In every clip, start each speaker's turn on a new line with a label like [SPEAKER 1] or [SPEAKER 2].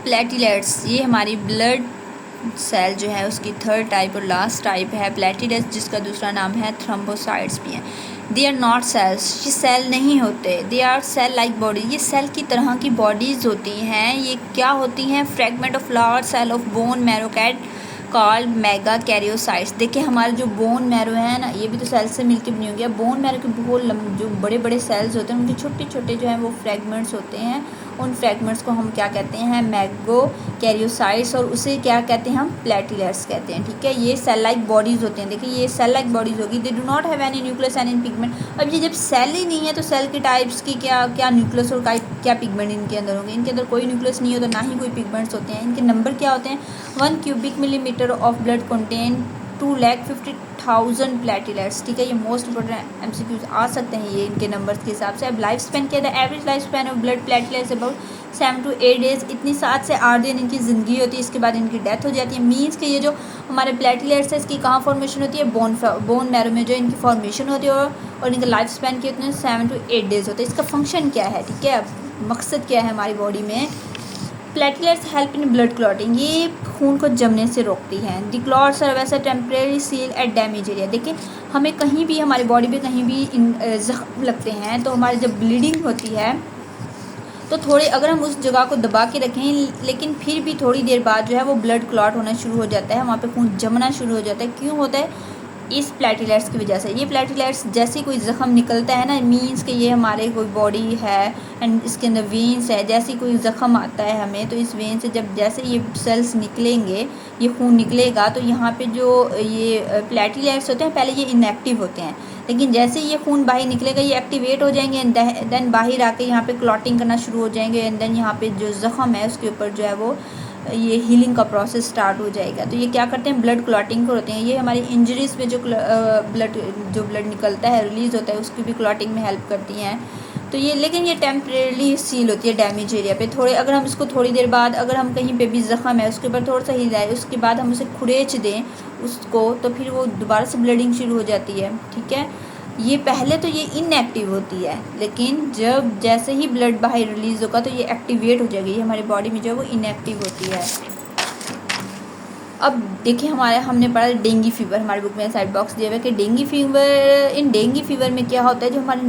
[SPEAKER 1] Platelets, ये हमारी blood cell जो है उसकी थर्ड टाइप और लास्ट टाइप है प्लेटलेट्स, जिसका दूसरा नाम है थ्रोम्बोसाइट्स भी हैं। दे आर नॉट सेल्स, ये सेल नहीं होते। They are cell like body, ये सेल की तरह की बॉडीज़ होती हैं। ये क्या होती हैं? Fragment of large cell of bone marrow cat called megakaryocytes. देखिए हमारे जो बोन मैरो है ना, ये भी तो सेल से मिलकर बनी होगी। बोन मैरो के बहुत जो बड़े बड़े सेल्स होते हैं, उनके छोटे छोटे जो हैं वो फ्रेगमेंट्स होते हैं। उन फ्रेगमेंट्स को हम क्या कहते हैं? मैगो कैरियोसाइट्स, और उसे क्या कहते हैं? हम प्लेटलेट्स कहते हैं। ठीक है, ये सेल लाइक बॉडीज़ होते हैं। देखिए ये सेल लाइक बॉडीज़ होगी। They do not have any nucleus and in pigment. अब ये जब सेल ही नहीं है तो सेल के टाइप्स की क्या न्यूक्लियस और क्या पिगमेंट इनके अंदर होंगे? इनके अंदर कोई न्यूक्लियस नहीं होता, ना ही कोई पिगमेंट्स होते हैं। इनके नंबर क्या होते हैं? 1 cubic millimetre of blood contain 2,50,000 platelets. ठीक है, ये मोस्ट इंपॉर्टेंट MCQs आ सकते हैं ये इनके नंबर्स के हिसाब से। अब लाइफ स्पेन क्या है? Average life span of blood platelets about 7 to 8 days। इतनी 7 से 8 दिन इनकी ज़िंदगी होती है, इसके बाद इनकी डेथ हो जाती है। मीन्स कि ये जो हमारे प्लेटलेट्स है इसकी कहाँ फॉर्मेशन होती है? बोन मैरो में जो इनकी फॉर्मेशन होती है, और इनका लाइफ स्पेन कितने 7 to 8 days होते हैं। इसका फंक्शन क्या है? ठीक है, मकसद क्या है हमारी बॉडी में? Platelets help in blood clotting, ये खून को जमने से रोकती हैं। The clots serve as a temporary seal at damage area. देखिए हमें कहीं भी हमारी बॉडी पे कहीं भी जख्म लगते हैं तो हमारी जब ब्लीडिंग होती है तो थोड़ी अगर हम उस जगह को दबा के रखें, लेकिन फिर भी थोड़ी देर बाद जो है वो ब्लड क्लॉट होना शुरू हो जाता है, वहाँ पे खून जमना शुरू हो जाता है। क्यों होता है? इस प्लेटलेट्स की वजह से। ये प्लेटलेट्स जैसे कोई ज़ख़म निकलता है ना, मीन्स कि ये हमारे कोई बॉडी है एंड इसके अंदर वेन्स है, जैसे कोई ज़ख़म आता है हमें तो इस वेन से जब जैसे ये सेल्स निकलेंगे, ये खून निकलेगा, तो यहाँ पे जो ये प्लेटलेट्स होते हैं पहले ये इनएक्टिव होते हैं, लेकिन जैसे ये खून बाहर निकलेगा ये एक्टिवेट हो जाएंगे एंड देन बाहर आके यहाँ पे क्लॉटिंग करना शुरू हो जाएंगे एंड देन यहाँ पे जो ज़ख़म है उसके ऊपर जो है वो ये हीलिंग का प्रोसेस स्टार्ट हो जाएगा। तो ये क्या करते हैं? ब्लड क्लॉटिंग करते हैं। ये हमारी इंजरीज़ में जो ब्लड निकलता है, रिलीज़ होता है, उसकी भी क्लॉटिंग में हेल्प करती हैं। तो ये लेकिन ये टेम्परेरी सील होती है डैमेज एरिया पे। थोड़े अगर हम इसको थोड़ी देर बाद अगर हम कहीं पे भी ज़ख़म है उसके ऊपर थोड़ा सा हिलाए, उसके बाद हम उसे खुरेच दें उसको, तो फिर वो दोबारा से ब्लीडिंग शुरू हो जाती है। ठीक है, ये पहले तो ये इनएक्टिव होती है, लेकिन जब जैसे ही ब्लड बाहर रिलीज़ होगा तो ये एक्टिवेट हो जाएगी। ये हमारी बॉडी में जो है वो इनएक्टिव होती है। अब देखिए हमने पढ़ा डेंगू फीवर, हमारी बुक में साइड बॉक्स दिया हुआ है कि डेंगू फीवर में क्या होता है? जो हमारे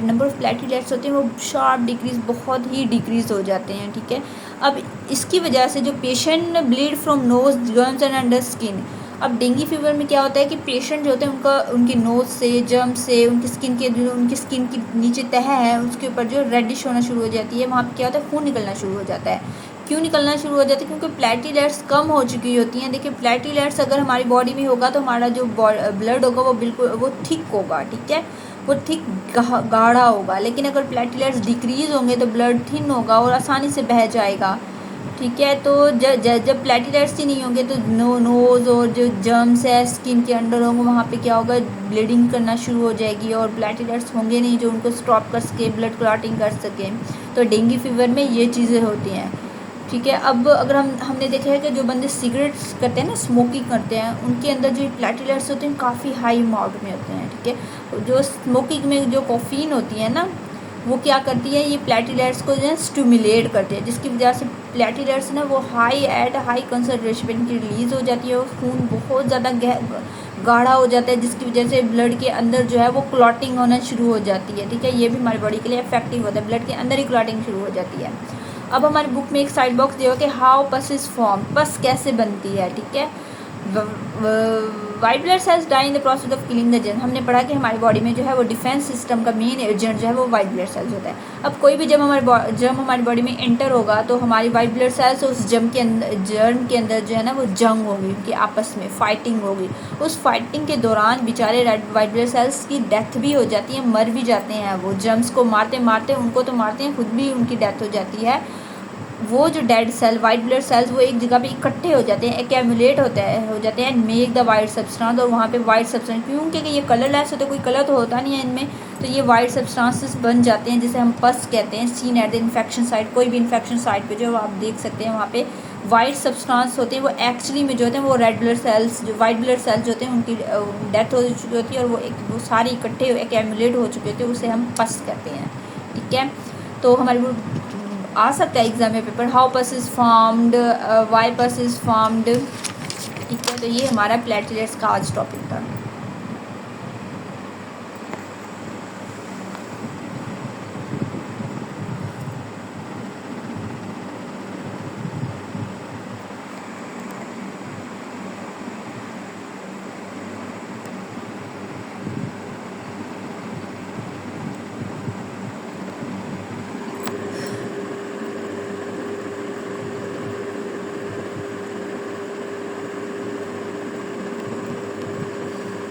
[SPEAKER 1] नंबर ऑफ प्लेटलेट्स होते हैं वो शार्प डिक्रीज़, बहुत ही डिक्रीज़ हो जाते हैं। ठीक है, अब इसकी वजह से जो patient bleed from knows, gums and under skin. अब डेंगू फीवर में क्या होता है कि पेशेंट जो होते हैं उनकी नोज़ से, जर्म से, उनकी स्किन की नीचे तह है उसके ऊपर जो रेडिश होना शुरू हो जाती है, वहाँ पे क्या होता है? खून निकलना शुरू हो जाता है। क्यों निकलना शुरू हो जाती है? क्योंकि प्लेटलेट्स कम हो चुकी होती हैं। देखिए प्लेटलेट्स अगर हमारी बॉडी में होगा तो हमारा जो ब्लड होगा वो बिल्कुल वो थिक होगा। ठीक है, वो थिक गाढ़ा होगा, लेकिन अगर प्लेटलेट्स डिक्रीज़ होंगे तो ब्लड थिन होगा और आसानी से बह जाएगा। ठीक है, तो जब प्लेटलेट्स ही नहीं होंगे तो नोज़ और जो जर्म्स है स्किन के अंडर होंगे, वहाँ पे क्या होगा? ब्लीडिंग करना शुरू हो जाएगी और प्लेटलेट्स होंगे नहीं जो उनको स्टॉप कर सके, ब्लड क्लॉटिंग कर सके। तो डेंगू फीवर में ये चीज़ें होती हैं। ठीक है, अब अगर हमने देखा है कि जो बंदे सिगरेट्स करते हैं ना, स्मोकिंग करते हैं, उनके अंदर जो प्लेटलेट्स होते हैं काफ़ी हाई अमाउंट में होते हैं। ठीक है, जो स्मोकिंग में जो कैफीन होती है ना, वो क्या करती है? ये प्लेटलेट्स को जो है स्टिमुलेट करती है, जिसकी वजह से प्लेटलेट्स ना वो हाई कंसनट्रेशन पे इनकी रिलीज़ हो जाती है और खून बहुत ज़्यादा गाढ़ा हो जाता है, जिसकी वजह से ब्लड के अंदर जो है वो क्लॉटिंग होना शुरू हो जाती है। ठीक है, ये भी हमारी बॉडी के लिए इफेक्टिव होता है, ब्लड के अंदर ही क्लॉटिंग शुरू हो जाती है। अब हमारी बुक में एक साइड बॉक्स दिया हुआ कि हाउ पस इज फॉर्म, पस कैसे बनती है। ठीक है, white blood cells die in the process of killing the germ. हमने पढ़ा कि हमारी बॉडी में जो है वो डिफेंस सिस्टम का मेन एजेंट जो है वो वाइट ब्लड सेल्स होता है। अब कोई भी जब हमारी बॉडी में एंटर होगा तो हमारी वाइट ब्लड सेल्स उस जर्म के अंदर जो है ना वो जंग होगी, उनकी आपस में फाइटिंग होगी। उस फाइटिंग के दौरान बेचारे वाइट ब्लड सेल्स की डेथ भी हो जाती है, मर भी जाते हैं। वो जर्म्स को मारते मारते उनको तो मारते हैं, खुद भी उनकी डेथ हो जाती है। वो जो dead cell white blood cells वो एक जगह पे इकट्ठे हो जाते हैं, एक्यूमुलेट हो जाते हैं and make the white substance. और वहाँ पे वाइट सब्सटेंस, क्योंकि ये कलरलेस होते, कोई कलर तो होता नहीं है इनमें, तो ये वाइट सब्सटेंसेस बन जाते हैं जिसे हम पस कहते हैं। Seen at the infection site, कोई भी इन्फेक्शन साइट पे जो आप देख सकते हैं वहाँ पे वाइट सब्सटेंस होते हैं, वो एक्चुअली में जो होते हैं वो रेड ब्लड सेल्स, जो वाइट ब्लड सेल्स जो होते हैं उनकी डेथ हो चुकी होती है और वो सारे इकट्ठे एक्यूमुलेट हो चुके होते हैं, उसे हम पस कहते हैं। ठीक है, तो हमारी आ सकता है एग्जाम में पेपर, हाउ पस इज फॉर्म्ड, वाई पस इज फॉर्म्ड। ठीक है, तो ये हमारा प्लेटलेट्स का आज टॉपिक था।